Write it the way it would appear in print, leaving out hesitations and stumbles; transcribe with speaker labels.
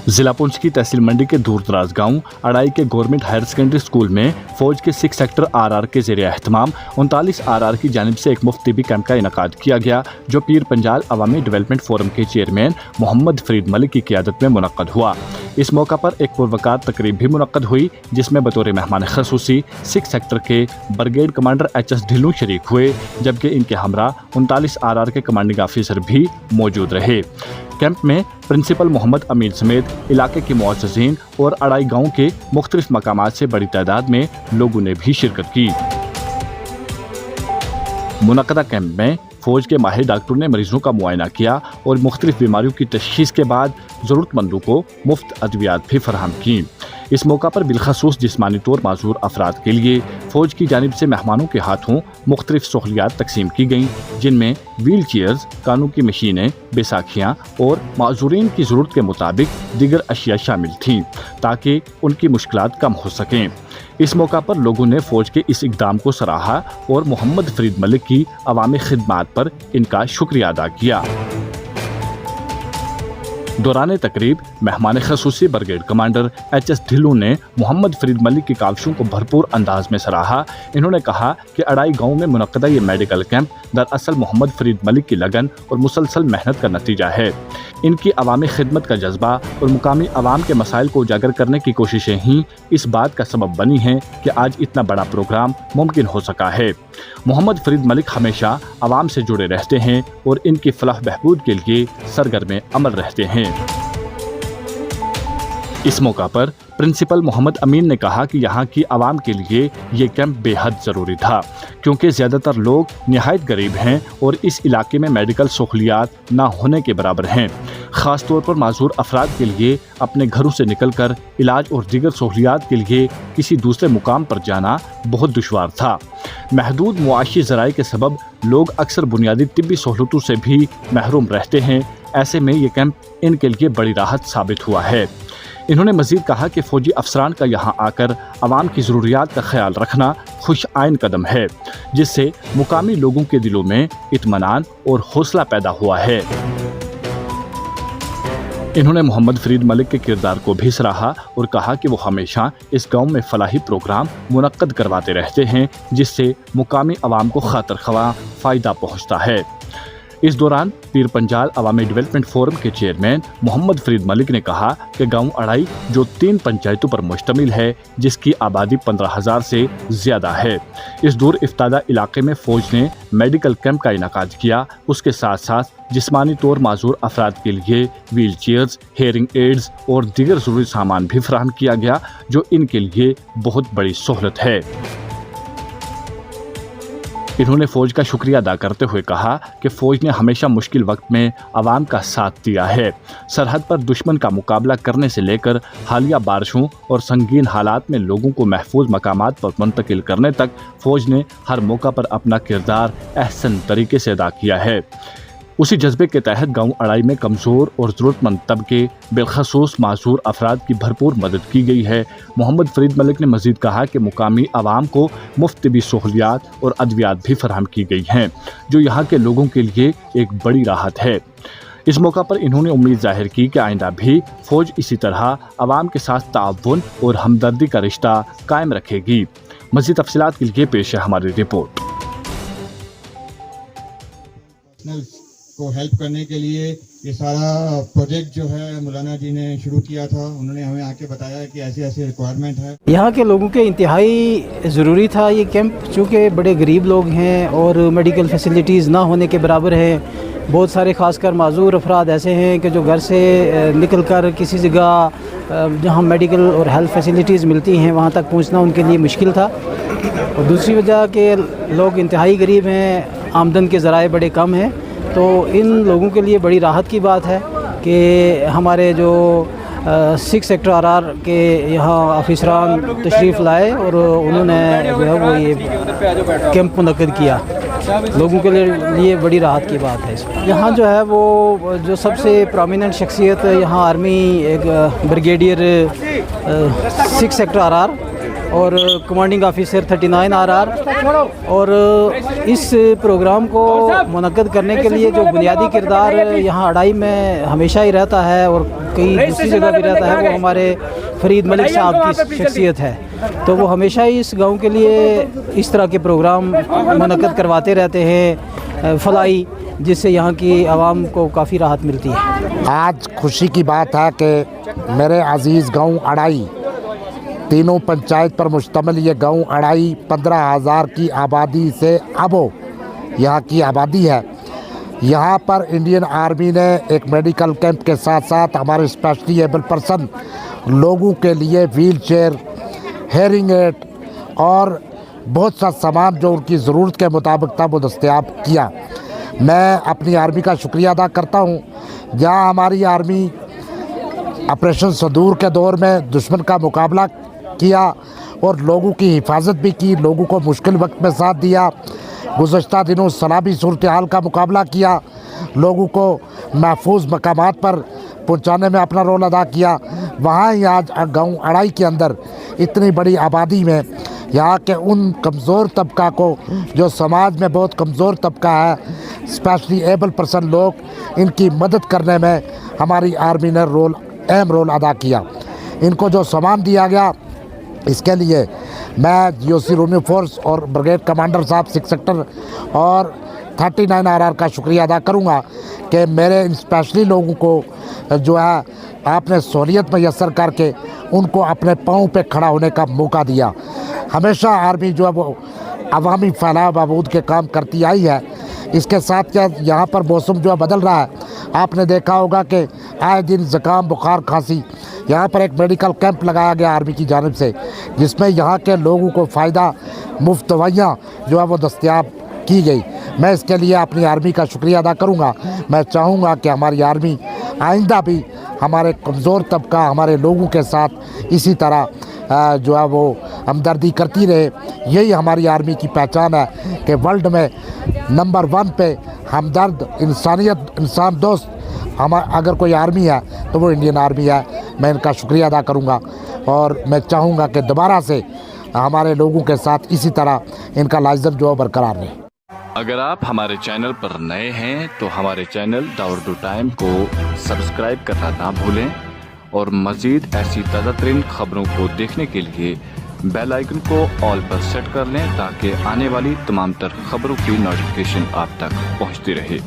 Speaker 1: जिला पुंछ की तहसील मंडी के दूर दराज गाँव अड़ाई के गवर्नमेंट हायर सेकेंडरी स्कूल में फौज के 6 सेक्टर RR के ज़रिए एहतमाम 39 RR की जानिब से एक मुफ्त तिबी कैंप का इनकाद किया गया, जो पीर पंजाल अवामी डेवलपमेंट फोरम के चेयरमैन मोहम्मद फरीद मलिक की क़ियादत में मुनक्कद हुआ। इस मौका पर एक पुरवकार तकरीब भी मुनक्कद हुई, जिसमें बतौर मेहमान खसूसी 6 सेक्टर के ब्रिगेड कमांडर HS ढिल्लों शरीक हुए, जबकि इनके हमरा 39 RR के कमांडिंग ऑफिसर भी मौजूद रहे। कैंप में प्रिंसिपल मोहम्मद अमीन समेत इलाके के मुअज़्ज़िज़ीन और अड़ाई गाँव के मुख्तलिफ मकामात से बड़ी तादाद में लोगों ने भी शिरकत की। मुनक्कदा कैंप में फौज के माहिर डॉक्टरों ने मरीजों का मुआयना किया और मुख्तलिफ बीमारियों की तशखीस के बाद ज़रूरतमंदों को मुफ्त अद्वियात भी फराहम की। इस मौका पर बिलखसूस जिस्मानी तौर माजूर अफराद के लिए फौज की जानिब से मेहमानों के हाथों मुख्तलिफ सहूलियात तकसीम की गईं, जिनमें व्हील चेयर्स, कानों की मशीनें, बैसाखियाँ और माजूरीन की ज़रूरत के मुताबिक दीगर अशिया शामिल थीं, ताकि उनकी मुश्किलात कम हो सकें। इस मौका पर लोगों ने फौज के इस इक़दाम को सराहा और मोहम्मद फरीद मलिक की अवामी खिदमात पर इनका शुक्रिया अदा किया। दौरान तकरीब मेहमान खसूसी ब्रिगेड कमांडर HS ढिल्लों ने मोहम्मद फरीद मलिक की काविशों को भरपूर अंदाज में सराहा। इन्होंने कहा कि अड़ाई गाँव में मुनक्कदा ये मेडिकल कैंप दरअसल मोहम्मद फरीद मलिक की लगन और मुसलसल मेहनत का नतीजा है। इनकी अवामी खिदमत का जज्बा और मुकामी अवाम के मसाइल को उजागर करने की कोशिशें ही इस बात का सबब बनी हैं कि आज इतना बड़ा प्रोग्राम मुमकिन हो सका है। मोहम्मद फरीद मलिक हमेशा अवाम से जुड़े रहते हैं और इनकी फलाह बहबूद के लिए सरगर्म अमल रहते हैं। इस मौका पर प्रिंसिपल मोहम्मद अमीन ने कहा कि यहाँ की आवाम के लिए ये कैंप बेहद ज़रूरी था, क्योंकि ज़्यादातर लोग निहायत गरीब हैं और इस इलाके में मेडिकल सहूलियात ना होने के बराबर हैं। ख़ास तौर पर माजूर अफराद के लिए अपने घरों से निकलकर इलाज और दीगर सहूलियात के लिए किसी दूसरे मुकाम पर जाना बहुत दुश्वार था। महदूद मुआशी ज़राए के सबब लोग अक्सर बुनियादी तिब्बी सहूलतों से भी महरूम रहते हैं। ऐसे में ये कैंप इनके लिए बड़ी राहत साबित हुआ है। इन्होंने मज़ीद कहा कि फ़ौजी अफसरान का यहाँ आकर आवाम की ज़रूरियात का ख्याल रखना खुश आइन कदम है, जिससे मुकामी लोगों के दिलों में इत्मीनान और हौसला पैदा हुआ है। इन्होंने मोहम्मद फरीद मलिक के किरदार को भी सराहा और कहा कि वो हमेशा इस गांव में फलाही प्रोग्राम मुनक्कद करवाते रहते हैं, जिससे मुकामी आवाम को खातिर ख्वाह फ़ायदा पहुँचता है। इस दौरान पीर पंजाल अवामी डेवलपमेंट फोरम के चेयरमैन मोहम्मद फरीद मलिक ने कहा कि गांव अड़ाई जो 3 पंचायतों पर मुश्तमिल है, जिसकी आबादी 15,000 से ज़्यादा है, इस दूर इफ्तादा इलाके में फ़ौज ने मेडिकल कैंप का इनकाद किया। उसके साथ साथ जिस्मानी तौर माजूर अफराद के लिए व्हील चेयर्स, हेयरिंग एड्स और दीगर ज़रूरी सामान भी फराहम किया गया, जो इनके लिए बहुत बड़ी सहूलत है। इन्होंने फ़ौज का शुक्रिया अदा करते हुए कहा कि फ़ौज ने हमेशा मुश्किल वक्त में आवाम का साथ दिया है। सरहद पर दुश्मन का मुकाबला करने से लेकर हालिया बारिशों और संगीन हालात में लोगों को महफूज मकामात पर मुंतकिल करने तक फ़ौज ने हर मौका पर अपना किरदार अहसन तरीके से अदा किया है। उसी जज्बे के तहत गांव अड़ाई में कमज़ोर और ज़रूरतमंद तबके बिलखसूस माजूर अफराद की भरपूर मदद की गई है। मोहम्मद फरीद मलिक ने मज़ीद कहा कि मुकामी आवाम को मुफ्त तिबी सहूलियात और अद्वियात भी फराहम की गई हैं, जो यहाँ के लोगों के लिए एक बड़ी राहत है। इस मौका पर इन्होंने उम्मीद जाहिर की कि आइंदा भी फ़ौज इसी तरह आवाम के साथ ताअवुन और हमदर्दी का रिश्ता कायम रखेगी। मज़ीद तफसीलात के लिए पेश है हमारी रिपोर्ट।
Speaker 2: को हेल्प करने के लिए ये सारा प्रोजेक्ट जो है मौलाना जी ने शुरू किया था, उन्होंने हमें आके बताया कि ऐसी ऐसी रिक्वायरमेंट है। यहाँ के लोगों के इंतहाई ज़रूरी था ये कैंप, चूँकि बड़े गरीब लोग हैं और मेडिकल फैसिलिटीज़ ना होने के बराबर हैं। बहुत सारे ख़ासकर माजूर अफराद ऐसे हैं कि जो घर से निकल कर किसी जगह जहाँ मेडिकल और हेल्थ फैसिलिटीज़ मिलती हैं वहाँ तक पहुँचना उनके लिए मुश्किल था। और दूसरी वजह के लोग इंतहाई गरीब हैं, आमदन के ज़राए बड़े कम हैं। तो इन लोगों के लिए बड़ी राहत की बात है कि हमारे जो 6 सेक्टर RR के यहाँ अफसरान तशरीफ़ लाए और उन्होंने जो है वो ये कैंप मुनक्किद किया। लोगों के लिए बड़ी राहत की बात है। यहाँ जो है वो जो सबसे प्रोमिनेंट शख्सियत यहाँ आर्मी एक ब्रिगेडियर 6 सेक्टर RR
Speaker 3: اور کمانڈنگ آفیسر 39 RR، اور اس پروگرام کو منعقد کرنے کے لیے جو بنیادی کردار یہاں اڑائی میں ہمیشہ ہی رہتا ہے اور کئی دوسری جگہ بھی رہتا ہے، وہ ہمارے فرید ملک صاحب کی شخصیت ہے. تو وہ ہمیشہ ہی اس گاؤں کے لیے اس طرح کے پروگرام منعقد کرواتے رہتے ہیں فلاحی، جس سے یہاں کی عوام کو کافی راحت ملتی ہے.
Speaker 4: آج خوشی کی بات ہے کہ میرے عزیز گاؤں اڑائی، تینوں پنچایت پر مشتمل یہ گاؤں اڑائی 15,000 کی آبادی سے ابو یہاں کی آبادی ہے. یہاں پر انڈین آرمی نے ایک میڈیکل کیمپ کے ساتھ ساتھ ہمارے اسپیشلی ایبل پرسن لوگوں کے لیے ویل چیئر، ہیئرنگ ایڈ اور بہت سا سامان جو ان کی ضرورت کے مطابق تھا وہ دستیاب کیا. میں اپنی آرمی کا شکریہ ادا کرتا ہوں. جہاں ہماری آرمی آپریشن صدور کے دور میں دشمن کا مقابلہ کیا اور لوگوں کی حفاظت بھی کی، لوگوں کو مشکل وقت میں ساتھ دیا. گزشتہ دنوں سیلابی صورتحال کا مقابلہ کیا، لوگوں کو محفوظ مقامات پر پہنچانے میں اپنا رول ادا کیا. وہاں ہی آج گاؤں اڑائی کے اندر اتنی بڑی آبادی میں یہاں کے ان کمزور طبقہ کو جو سماج میں بہت کمزور طبقہ ہے، اسپیشلی ایبل پرسن لوگ، ان کی مدد کرنے میں ہماری آرمی نے اہم رول ادا کیا. ان کو جو سامان دیا گیا اس کے لیے میں GOC رومیو فورس اور بریگیڈ کمانڈر صاحب 6 سیکٹر اور 39 RR کا شکریہ ادا کروں گا کہ میرے ان اسپیشلی لوگوں کو جو ہے آپ نے سہولیت میسر کر کے ان کو اپنے پاؤں پہ کھڑا ہونے کا موقع دیا. ہمیشہ آرمی جو ہے وہ عوامی فلاح و بہبود کے کام کرتی آئی ہے. اس کے ساتھ کیا یہاں پر موسم جو ہے بدل رہا ہے، آپ نے دیکھا ہوگا کہ آئے دن زکام، بخار، کھانسی. یہاں پر ایک میڈیکل کیمپ لگایا گیا آرمی کی جانب سے، جس میں یہاں کے لوگوں کو فائدہ، مفت دوائیاں جو ہے وہ دستیاب کی گئی. میں اس کے لیے اپنی آرمی کا شکریہ ادا کروں گا. میں چاہوں گا کہ ہماری آرمی آئندہ بھی ہمارے کمزور طبقہ، ہمارے لوگوں کے ساتھ اسی طرح جو ہے وہ ہمدردی کرتی رہے. یہی ہماری آرمی کی پہچان ہے کہ ورلڈ میں نمبر 1 پہ ہمدرد، انسانیت، انسان دوست اگر کوئی آرمی ہے تو وہ انڈین آرمی ہے. میں ان کا شکریہ ادا کروں گا اور میں چاہوں گا کہ دوبارہ سے ہمارے لوگوں کے ساتھ اسی طرح ان کا لازم جو ہے برقرار رہے.
Speaker 1: اگر آپ ہمارے چینل پر نئے ہیں تو ہمارے چینل دا اردو ٹائم کو سبسکرائب کرنا نہ بھولیں اور مزید ایسی تازہ ترین خبروں کو دیکھنے کے لیے بیل آئیکن کو آل پر سیٹ کر لیں تاکہ آنے والی تمام تر خبروں کی نوٹیفیکیشن آپ تک پہنچتی رہے.